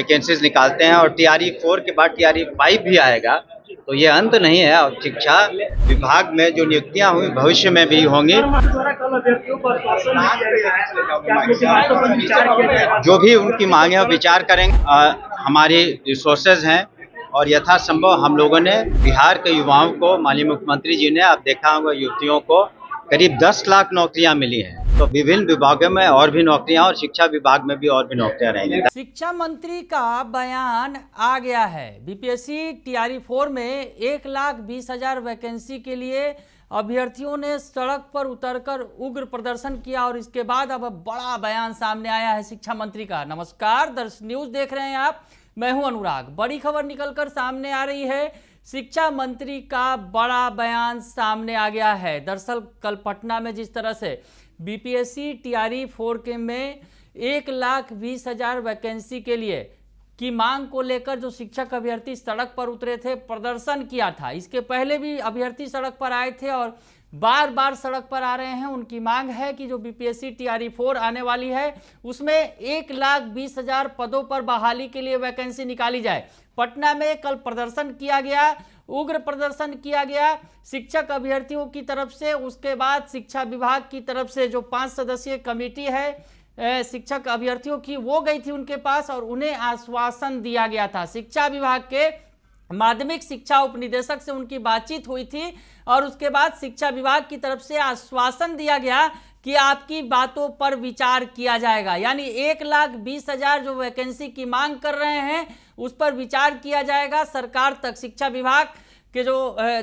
Vacancies निकालते हैं और टीआरई 4 के बाद टीआरई 5 भी आएगा। तो ये अंत नहीं है और शिक्षा विभाग में जो नियुक्तियां हुई भविष्य में भी होंगी। जो भी उनकी मांगे हैं विचार करेंगे। हमारी रिसोर्सेज हैं और यथासंभव हम लोगों ने बिहार के युवाओं को, माननीय मुख्यमंत्री जी ने, आप देखा होगा, युवतियों को करीब 10 लाख नौकरियां मिली हैं। तो विभिन्न विभागों में और भी नौकरियां और शिक्षा विभाग में भी और भी नौकरियां रहेंगी। शिक्षा मंत्री का बयान आ गया है। बीपीएससी टीआरई 4 में 1,20,000 वैकेंसी के लिए अभ्यर्थियों ने सड़क पर उतरकर उग्र प्रदर्शन किया और इसके बाद अब बड़ा बयान सामने आया है शिक्षा मंत्री का। नमस्कार, दर्श न्यूज देख रहे हैं आप, मैं हूं अनुराग। बड़ी खबर निकलकर सामने आ रही है, शिक्षा मंत्री का बड़ा बयान सामने आ गया है। दरअसल कल पटना में जिस तरह से बीपीएससी टीआरई 4 के में 1,20,000 वैकेंसी के लिए की मांग को लेकर जो शिक्षक अभ्यर्थी सड़क पर उतरे थे, प्रदर्शन किया था। इसके पहले भी अभ्यर्थी सड़क पर आए थे और बार बार सड़क पर आ रहे हैं। उनकी मांग है कि जो बीपीएससी टीआरई 4 आने वाली है उसमें 1,20,000 पदों पर बहाली के लिए वैकेंसी निकाली जाए। पटना में कल प्रदर्शन किया गया, उग्र प्रदर्शन किया गया शिक्षक अभ्यर्थियों की तरफ से। उसके बाद शिक्षा विभाग की तरफ से जो 5 सदस्यीय कमेटी है शिक्षक अभ्यर्थियों की, वो गई थी उनके पास और उन्हें आश्वासन दिया गया था। शिक्षा विभाग के माध्यमिक शिक्षा उपनिदेशक से उनकी बातचीत हुई थी और उसके बाद शिक्षा विभाग की तरफ से आश्वासन दिया गया कि आपकी बातों पर विचार किया जाएगा। यानी 1,20,000 जो वैकेंसी की मांग कर रहे हैं उस पर विचार किया जाएगा। सरकार तक, शिक्षा विभाग के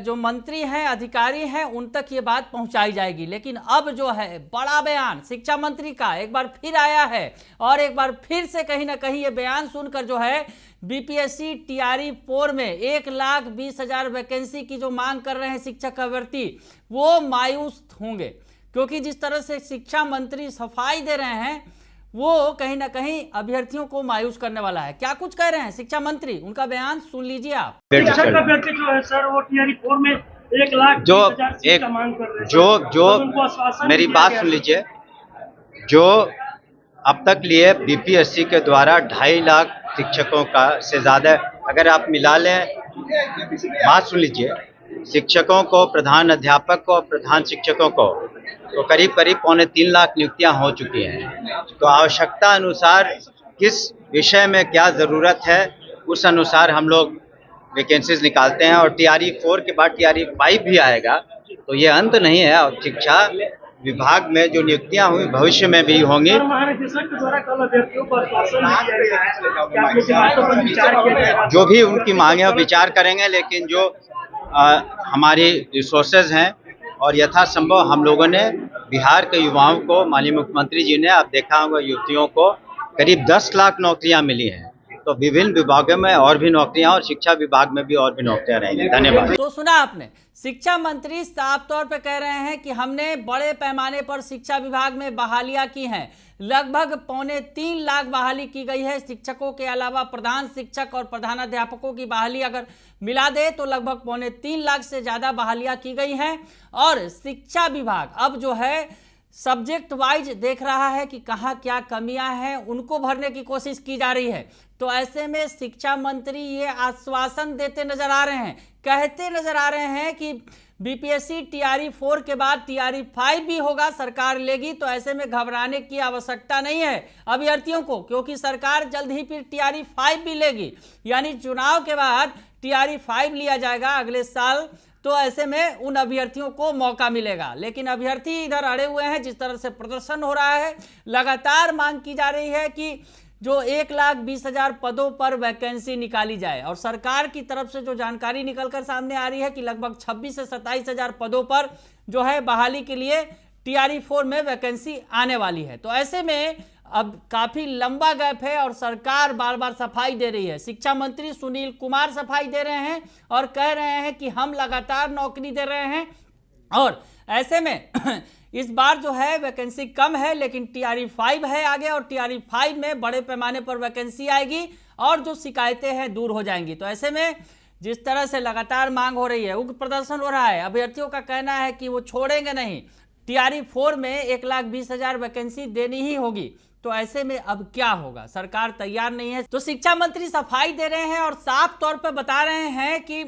जो मंत्री हैं, अधिकारी हैं, उन तक ये बात पहुंचाई जाएगी। लेकिन अब जो है बड़ा बयान शिक्षा मंत्री का एक बार फिर आया है और एक बार फिर से कहीं ना कहीं ये बयान सुनकर जो है बीपीएससी टीआरई 4 में 1,20,000 वैकेंसी की जो मांग कर रहे हैं शिक्षक अभ्यर्थी, वो मायूस होंगे। क्योंकि जिस तरह से शिक्षा मंत्री सफाई दे रहे हैं वो कहीं ना कहीं अभ्यर्थियों को मायूस करने वाला है। क्या कुछ कह रहे हैं शिक्षा मंत्री, उनका बयान सुन लीजिए आप। शिक्षक अभ्यर्थी जो है सर, वो टीआरई 4 में 1,20,000 सीट का मांग कर रहे हैं। जो मेरी बात सुन लीजिए, जो अब तक लिए बीपीएससी के द्वारा 2.5 लाख शिक्षकों का से ज्यादा, अगर आप मिला लें, बात सुन लीजिए, शिक्षकों को, प्रधान अध्यापक को, प्रधान शिक्षकों को तो करीब करीब 3.25 लाख नियुक्तियां हो चुकी हैं। तो आवश्यकता अनुसार किस विषय में क्या ज़रूरत है उस अनुसार हम लोग वैकेंसीज निकालते हैं और टीआरई 4 के बाद टीआरई 5 भी आएगा। तो ये अंत नहीं है और शिक्षा विभाग में जो नियुक्तियां हुई भविष्य में भी होंगी। जो भी उनकी मांगे हैं विचार करेंगे। लेकिन जो हमारी रिसोर्सेज हैं और यथासंभव हम लोगों ने बिहार के युवाओं को, माननीय मुख्यमंत्री जी ने, आप देखा होगा, युवतियों को करीब 10 लाख नौकरियां मिली हैं। तो विभिन्न विभागों में और भी नौकरियां और शिक्षा विभाग में भी और भी नौकरियां रहेंगी। धन्यवाद। तो सुना आपने, शिक्षा मंत्री साफ तौर पे कह रहे हैं कि हमने बड़े पैमाने पर शिक्षा विभाग में बहालियां की हैं। लगभग 3.25 लाख बहाली की गई है। शिक्षकों के अलावा प्रधान शिक्षक और प्रधानाध्यापकों की बहाली अगर मिला दे तो लगभग 3.25 लाख से ज्यादा बहालियां की गई हैं। और शिक्षा विभाग अब जो है सब्जेक्ट वाइज देख रहा है कि कहाँ क्या कमियां हैं, उनको भरने की कोशिश की जा रही है। तो ऐसे में शिक्षा मंत्री ये आश्वासन देते नजर आ रहे हैं, कहते नजर आ रहे हैं कि बीपीएससी टीआरई 4 के बाद टीआरई 5 भी होगा, सरकार लेगी। तो ऐसे में घबराने की आवश्यकता नहीं है अभ्यर्थियों को, क्योंकि सरकार जल्द ही फिर टीआरई 5 भी लेगी। यानी चुनाव के बाद टीआरई 5 लिया जाएगा अगले साल। तो ऐसे में उन अभ्यर्थियों को मौका मिलेगा। लेकिन अभ्यर्थी इधर अड़े हुए हैं। जिस तरह से प्रदर्शन हो रहा है, लगातार मांग की जा रही है कि जो 1,20,000 पदों पर वैकेंसी निकाली जाए। और सरकार की तरफ से जो जानकारी निकलकर सामने आ रही है कि लगभग 26 से 27,000 पदों पर जो है बहाली के लिए टीआरई 4 में वैकेंसी आने वाली है। तो ऐसे में अब काफी लंबा गैप है और सरकार बार बार सफाई दे रही है। शिक्षा मंत्री सुनील कुमार सफाई दे रहे हैं और कह रहे हैं कि हम लगातार नौकरी दे रहे हैं और ऐसे में इस बार जो है वैकेंसी कम है, लेकिन टीआरई 5 है आगे और टीआरई 5 में बड़े पैमाने पर वैकेंसी आएगी और जो शिकायतें हैं दूर हो जाएंगी। तो ऐसे में जिस तरह से लगातार मांग हो रही है, उग्र प्रदर्शन हो रहा है, अभ्यर्थियों का कहना है कि वो छोड़ेंगे नहीं, टीआरई 4 में 1,20,000 वैकेंसी देनी ही होगी। तो ऐसे में अब क्या होगा? सरकार तैयार नहीं है। तो शिक्षा मंत्री सफाई दे रहे हैं और साफ तौर पर बता रहे हैं कि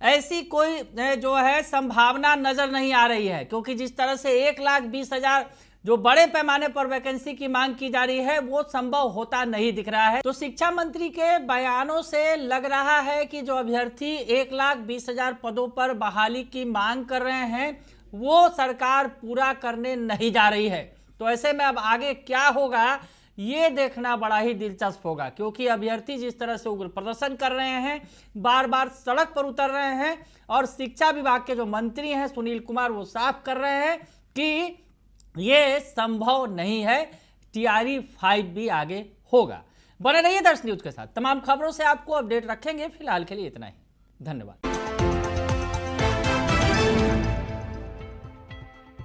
ऐसी कोई जो है संभावना नजर नहीं आ रही है, क्योंकि जिस तरह से 1,20,000 जो बड़े पैमाने पर वैकेंसी की मांग की जा रही है वो संभव होता नहीं दिख रहा है। तो शिक्षा मंत्री के बयानों से लग रहा है कि जो अभ्यर्थी 1,20,000 पदों पर बहाली की मांग कर रहे हैं वो सरकार पूरा करने नहीं जा रही है। तो ऐसे में अब आगे क्या होगा ये देखना बड़ा ही दिलचस्प होगा, क्योंकि अभ्यर्थी जिस तरह से उग्र प्रदर्शन कर रहे हैं, बार बार सड़क पर उतर रहे हैं, और शिक्षा विभाग के जो मंत्री हैं सुनील कुमार वो साफ कर रहे हैं कि ये संभव नहीं है, टीआरई 5 भी आगे होगा। बने रहिए दर्श न्यूज के साथ, तमाम खबरों से आपको अपडेट रखेंगे। फिलहाल के लिए इतना ही, धन्यवाद।